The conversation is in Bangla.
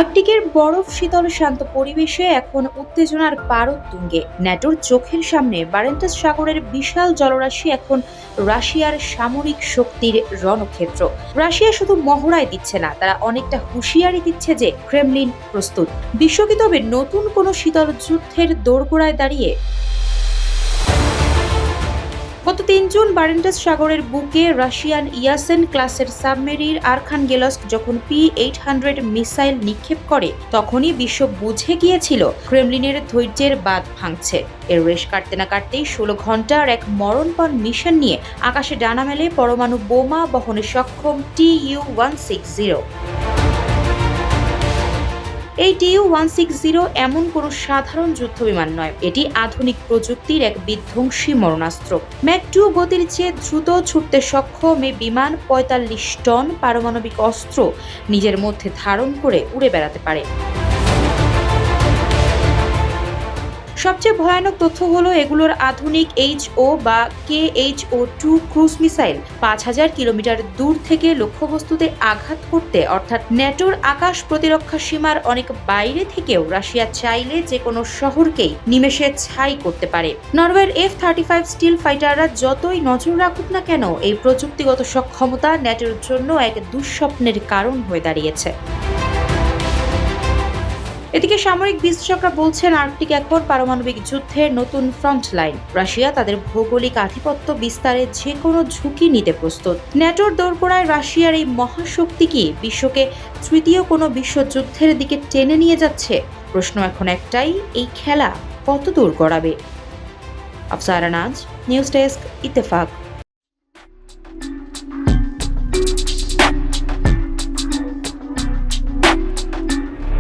আর্কটিকের বরফ শীতল শান্ত পরিবেশে এখন উত্তেজনার পারদ তুঙ্গে। ন্যাটোর চোখের সামনে বারেন্টাস সাগরের বিশাল জলরাশি এখন রাশিয়ার সামরিক শক্তির রণক্ষেত্র। রাশিয়া শুধু মহড়ায় দিচ্ছে না, তারা অনেকটা হুঁশিয়ারি দিচ্ছে যে ক্রেমলিন প্রস্তুত। বিশ্ব কি তবে নতুন কোনো শীতল যুদ্ধের দোরগোড়ায় দাঁড়িয়ে? গত ৩ জুন বারেন্টাস সাগরের বুকে রাশিয়ান ইয়াসেন ক্লাসের সাবমেরিন আরখানগেলস্ক যখন P-800 মিসাইল নিক্ষেপ করে, তখনই বিশ্ব বুঝে গিয়েছিল ক্রেমলিনের ধৈর্যের বাঁধ ভাঙছে। এর রেশ কাটতে না কাটতেই ১৬ ঘন্টার এক মরণপণ মিশন নিয়ে আকাশে ডানা মেলে পরমাণু বোমা বহনে সক্ষম Tu-160। এই Tu-160 এমন কোনো সাধারণ যুদ্ধবিমান নয়, এটি আধুনিক প্রযুক্তির এক বিধ্বংসী মরণাস্ত্র। ম্যাক 2 গতির চেয়ে দ্রুত ছুটতে সক্ষম এই বিমান ৪৫ টন পারমাণবিক অস্ত্র নিজের মধ্যে ধারণ করে উড়ে বেড়াতে পারে। সবচেয়ে ভয়ানক তথ্য হলো এগুলোর আধুনিক HO বা KHO-2 ক্রুজ মিসাইল ৫,০০০ কিলোমিটার দূর থেকে লক্ষ্যবস্তুতে আঘাত করতে, অর্থাৎ ন্যাটোর আকাশ প্রতিরক্ষা সীমার অনেক বাইরে থেকেও রাশিয়া চাইলে যে কোনো শহরকেই নিমেষে ছাই করতে পারে। নরওয়ের F-35 স্টিল ফাইটাররা যতই নজর রাখুক না কেন, এই প্রযুক্তিগত সক্ষমতা ন্যাটোর জন্য এক দুঃস্বপ্নের কারণ হয়ে দাঁড়িয়েছে। এদিকে সামরিক বিশ্লেষকরা বলছেন আর্কটিক এখন পারমাণবিক যুদ্ধের নতুন ফ্রন্টলাইন। রাশিয়া তাদের ভৌগোলিক আধিপত্য বিস্তারে যে কোনো ঝুঁকি নিতে প্রস্তুত। ন্যাটোর দোরগোড়ায় রাশিয়ার এই মহাশক্তি কি বিশ্বকে তৃতীয় কোনো বিশ্বযুদ্ধের দিকে টেনে নিয়ে যাচ্ছে? প্রশ্ন এখন একটাই, এই খেলা কত দূর গড়াবে? আফসারা নাজ, নিউজ ডেস্ক, ইত্তেফাক।